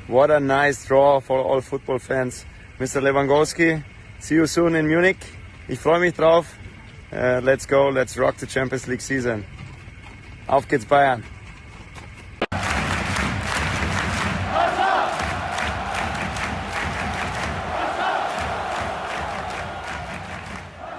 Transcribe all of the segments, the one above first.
What a nice draw for all football fans. Mr. Lewandowski, see you soon in Munich. Ich freue mich drauf. Let's go, let's rock the Champions League season. Auf geht's Bayern.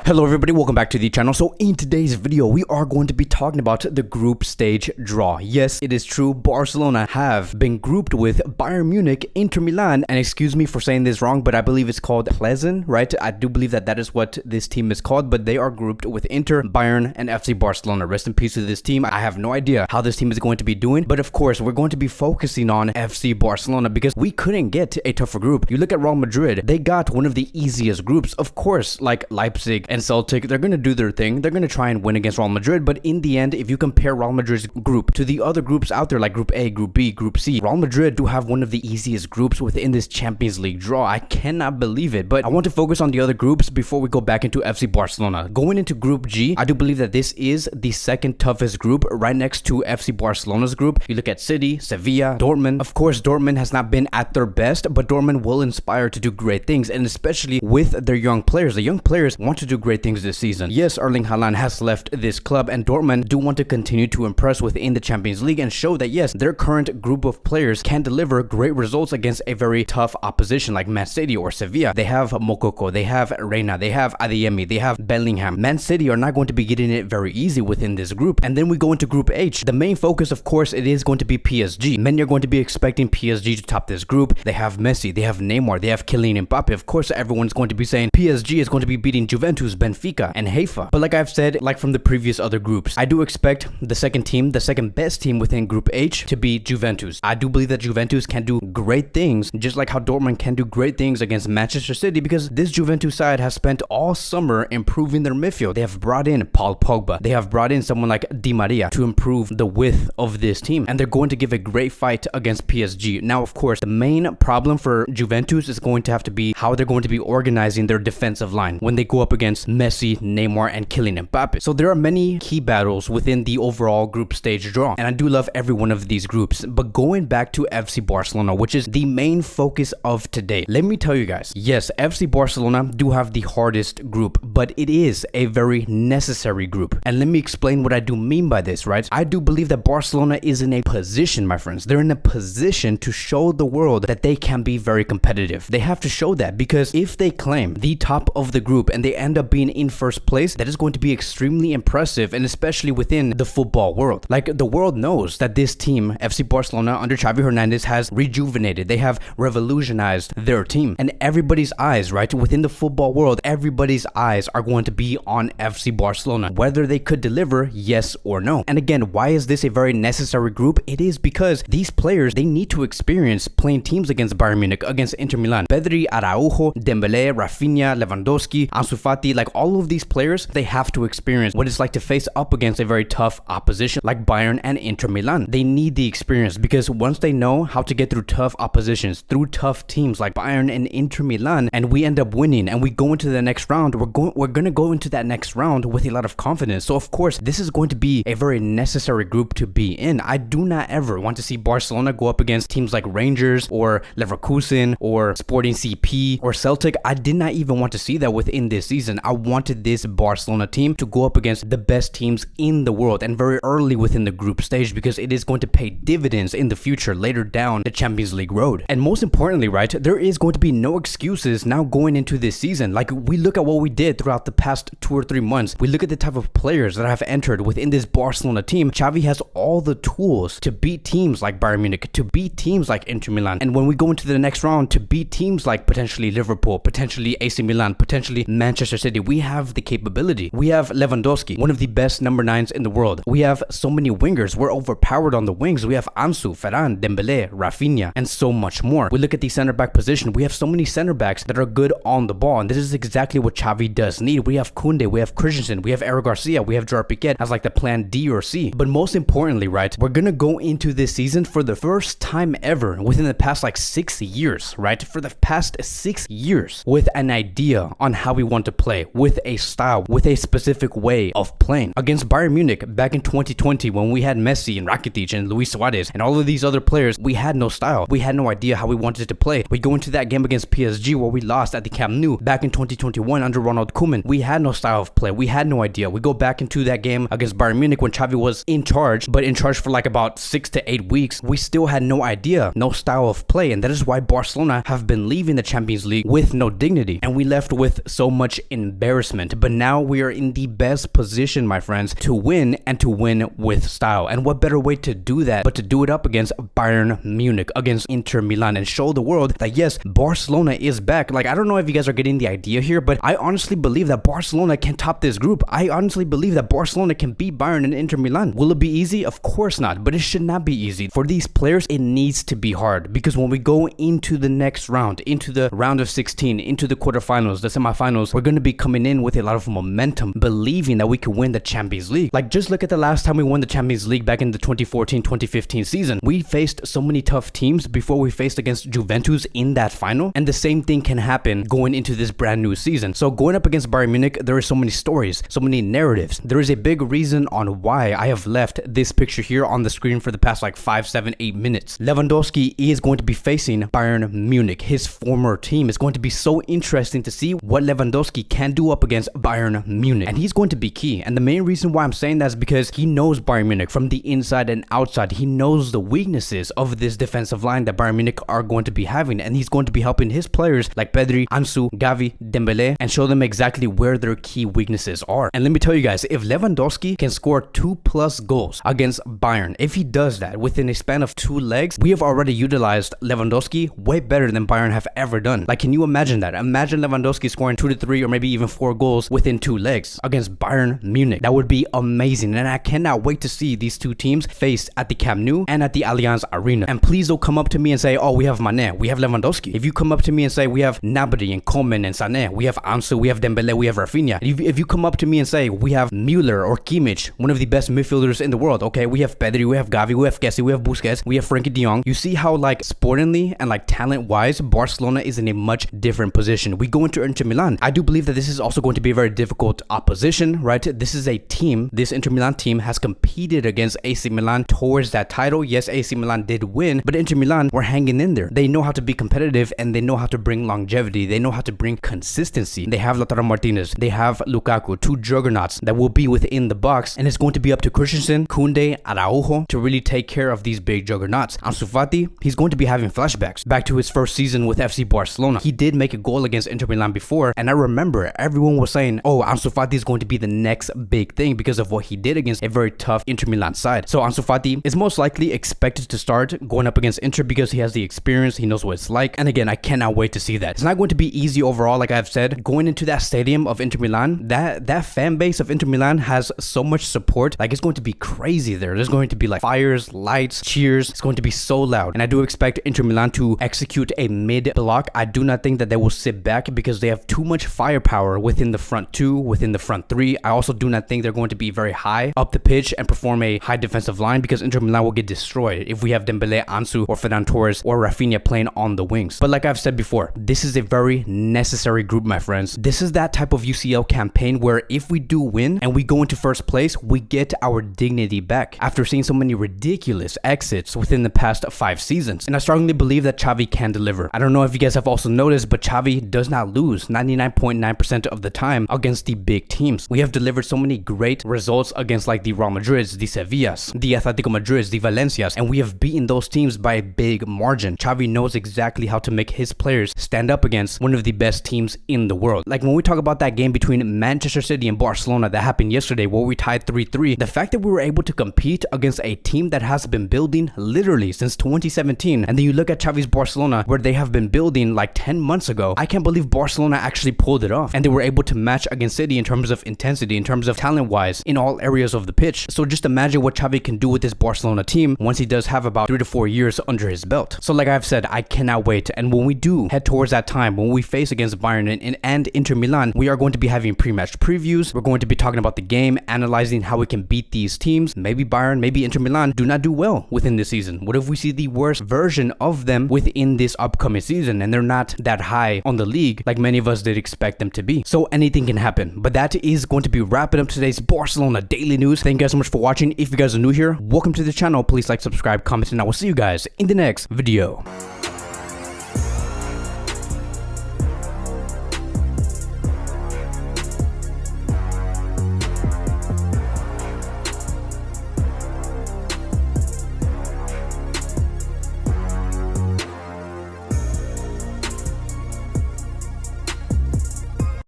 Hello everybody, welcome back to the channel. So in today's video, we are going to be talking about the group stage draw. Yes, it is true, Barcelona have been grouped with Bayern Munich, Inter-Milan, and excuse me for saying this wrong, but I believe it's called Pleasant, right? I do believe that is what this team is called, but they are grouped with Inter, Bayern, and FC Barcelona. Rest in peace to this team. I have no idea how this team is going to be doing, but of course, we're going to be focusing on FC Barcelona because we couldn't get a tougher group. You look at Real Madrid, they got one of the easiest groups. Of course, like Leipzig and Celtic, they're going to do their thing. They're going to try and win against Real Madrid, but in the end, if you compare Real Madrid's group to the other groups out there like Group A, Group B, Group C, Real Madrid do have one of the easiest groups within this Champions League draw. I cannot believe it, but I want to focus on the other groups before we go back into FC Barcelona. Going into Group G, I do believe that this is the second toughest group right next to FC Barcelona's group. You look at City, Sevilla, Dortmund. Of course, Dortmund has not been at their best, but Dortmund will inspire to do great things, and especially with their young players. The young players want to do great things this season. Yes, Erling Haaland has left this club, and Dortmund do want to continue to impress within the Champions League and show that yes, their current group of players can deliver great results against a very tough opposition like Man City or Sevilla. They have Mokoko, they have Reina, they have Adeyemi, they have Bellingham. Man City are not going to be getting it very easy within this group. And then we go into Group H. The main focus, of course, it is going to be PSG. Many are going to be expecting PSG to top this group. They have Messi, they have Neymar, they have Kylian Mbappe. Of course, everyone's going to be saying PSG is going to be beating Juventus, Benfica, and Haifa. But like I've said, like from the previous other groups, I do expect the second team, the second best team within Group H to be Juventus. I do believe that Juventus can do great things, just like how Dortmund can do great things against Manchester City, because this Juventus side has spent all summer improving their midfield. They have brought in Paul Pogba. They have brought in someone like Di Maria to improve the width of this team, and they're going to give a great fight against PSG. Now, of course, the main problem for Juventus is going to have to be how they're going to be organizing their defensive line when they go up against Messi, Neymar, and Kylian Mbappe. So there are many key battles within the overall group stage draw, and I do love every one of these groups. But going back to FC Barcelona, which is the main focus of today, let me tell you guys, yes, FC Barcelona do have the hardest group, but it is a very necessary group. And let me explain what I do mean by this, right? I do believe that Barcelona is in a position, my friends, they're in a position to show the world that they can be very competitive. They have to show that, because if they claim the top of the group and they end up being in first place, that is going to be extremely impressive, and especially within the football world. Like, the world knows that this team, FC Barcelona under Xavi Hernandez, has rejuvenated. They have revolutionized their team, and everybody's eyes, right, within the football world, everybody's eyes are going to be on FC Barcelona, whether they could deliver, yes or no. And again, why is this a very necessary group? It is because these players, they need to experience playing teams against Bayern Munich, against Inter-Milan, Pedri, Araujo, Dembele, Rafinha, Lewandowski, Ansu Fati, like all of these players, they have to experience what it's like to face up against a very tough opposition like Bayern and Inter-Milan. They need the experience, because once they know how to get through tough oppositions, through tough teams like Bayern and Inter-Milan, and we end up winning and we go into the next round, we're going to go into that next round with a lot of confidence. So of course, this is going to be a very necessary group to be in. I do not ever want to see Barcelona go up against teams like Rangers or Leverkusen or Sporting CP or Celtic. I did not even want to see that within this season. I wanted this Barcelona team to go up against the best teams in the world, and very early within the group stage, because it is going to pay dividends in the future later down the Champions League road. And most importantly, right, there is going to be no excuses now going into this season. Like, we look at what we did throughout the past 2 or 3 months. We look at the type of players that have entered within this Barcelona team. Xavi has all the tools to beat teams like Bayern Munich, to beat teams like Inter-Milan, and when we go into the next round, to beat teams like potentially Liverpool, potentially AC Milan, potentially Manchester City. We have the capability. We have Lewandowski, one of the best number 9s in the world. We have so many wingers. We're overpowered on the wings. We have Ansu, Ferran, Dembele, Rafinha, and so much more. We look at the center back position. We have so many center backs that are good on the ball, and this is exactly what Xavi does need. We have Koundé, we have Christensen, we have Eric Garcia, we have Gerard Piqué as like the plan D or C. But most importantly, right, we're gonna go into this season for the first time ever within the past like 6 years, right? For the past 6 years with an idea on how we want to play, with a style, with a specific way of playing. Against Bayern Munich back in 2020, when we had Messi and Rakitic and Luis Suarez and all of these other players, we had no style. We had no idea how we wanted to play. We go into that game against PSG where we lost at the Camp Nou back in 2021 under Ronald Koeman. We had no style of play. We had no idea. We go back into that game against Bayern Munich when Xavi was in charge, but in charge for like about 6 to 8 weeks. We still had no idea, no style of play, and that is why Barcelona have been leaving the Champions League with no dignity, and we left with so much embarrassment. But now we are in the best position, my friends, to win, and to win with style. And what better way to do that but to do it up against Bayern Munich, against Inter-Milan, and show the world that yes, Barcelona is back. Like, I don't know if you guys are getting the idea here, but I honestly believe that Barcelona can top this group. I honestly believe that Barcelona can beat Bayern and Inter-Milan. Will it be easy? Of course not, but it should not be easy. For these players, it needs to be hard, because when we go into the next round, into the round of 16, into the quarterfinals, the semifinals, we're going to be coming in with a lot of momentum, believing that we can win the Champions League. Like, just look at the last time we won the Champions League back in the 2014-2015 season. We faced so many tough teams before we faced against Juventus in that final, and the same thing can happen going into this brand new season. So going up against Bayern Munich, there are so many stories, so many narratives. There is a big reason on why I have left this picture here on the screen for the past like 5, 7, 8 minutes. Lewandowski is going to be facing Bayern Munich, his former team. It's going to be so interesting to see what Lewandowski can do up against Bayern Munich, and he's going to be key. And the main reason why I'm saying that is because he knows Bayern Munich from the inside and outside. He knows the weaknesses of this defensive line that Bayern Munich are going to be having, and he's going to be helping his players like Pedri, Ansu, Xavi, Dembele, and show them exactly where their key weaknesses are. And let me tell you guys, if Lewandowski can score 2+ goals against Bayern, if he does that within a span of 2 legs, we have already utilized Lewandowski way better than Bayern have ever done. Like, can you imagine that? Imagine Lewandowski scoring 2 to 3 or maybe even 4 goals within 2 legs against Bayern Munich. That would be amazing, and I cannot wait to see these two teams face at the Camp Nou and at the Allianz Arena. And please don't come up to me and say, oh, we have Mane, we have Lewandowski. If you come up to me and say we have Gnabry and Coman and Sané, we have Ansu, we have Dembele, we have Rafinha. If you come up to me and say we have Müller or Kimmich, one of the best midfielders in the world, okay, we have Pedri, we have Gavi, we have Kessie, we have Busquets, we have Frankie de Jong. You see how, like, sportingly and like talent-wise, Barcelona is in a much different position. We go into Inter Milan. I do believe that this is also going to be a very difficult opposition, right? This is a team, this Inter Milan team has competed against AC Milan towards that title. Yes, AC Milan did win, but Inter Milan were hanging in there. They know how to be competitive, and they know how to bring longevity. They know how to bring consistency. They have Lautaro Martinez, they have Lukaku, 2 juggernauts that will be within the box, and it's going to be up to Christensen, Koundé, Araujo to really take care of these big juggernauts. Ansu Fati, he's going to be having flashbacks back to his first season with FC Barcelona. He did make a goal against Inter Milan before, and I remember everyone was saying, oh, Ansu Fati is going to be the next big thing because of what he did against a very tough Inter Milan side. So Ansu Fati is most likely expected to start going up against Inter because he has the experience, he knows what it's like, and again, I cannot wait to see that. It's not going to be easy overall, like I've said. Going into that stadium of Inter Milan, that fan base of Inter Milan has so much support. Like, it's going to be crazy there. There's going to be like fires, lights, cheers. It's going to be so loud, and I do expect Inter Milan to execute a mid block. I do not think that they will sit back because they have too much firepower within the front 2, within the front 3. I also do not think they're going to be very high up the pitch and perform a high defensive line because Inter Milan will get destroyed if we have Dembele, Ansu, or Ferran Torres or Rafinha playing on the wings. But like I've said before, this is a very necessary group, my friends. This is that type of UCL campaign where if we do win and we go into first place, we get our dignity back after seeing so many ridiculous exits within the past 5 seasons. And I strongly believe that Xavi can deliver. I don't know if you guys have also noticed, but Xavi does not lose 99.9% of the time against the big teams. We have delivered so many great results against like the Real Madrids, the Sevillas, the Atletico Madrids, the Valencias, and we have beaten those teams by a big margin. Xavi knows exactly how to make his players stand up against one of the best teams in the world. Like when we talk about that game between Manchester City and Barcelona that happened yesterday where we tied 3-3, the fact that we were able to compete against a team that has been building literally since 2017, and then you look at Xavi's Barcelona where they have been building like 10 months ago, I can't believe Barcelona actually pulled it off, and they were able to match against City in terms of intensity, in terms of talent-wise, in all areas of the pitch. So just imagine what Xavi can do with this Barcelona team once he does have about 3 to 4 years under his belt. So like I've said, I cannot wait, and when we do head towards that time, when we face against Bayern and Inter Milan, we are going to be having pre-match previews. We're going to be talking about the game, analyzing how we can beat these teams. Maybe Bayern, maybe Inter Milan do not do well within this season. What if we see the worst version of them within this upcoming season and they're not that high on the league like many of us did expect them to be? see. So anything can happen. But that is going to be wrapping up today's Barcelona daily news. Thank you guys so much for watching. If you guys are new here, welcome to the channel. Please like, subscribe, comment, and I will see you guys in the next video.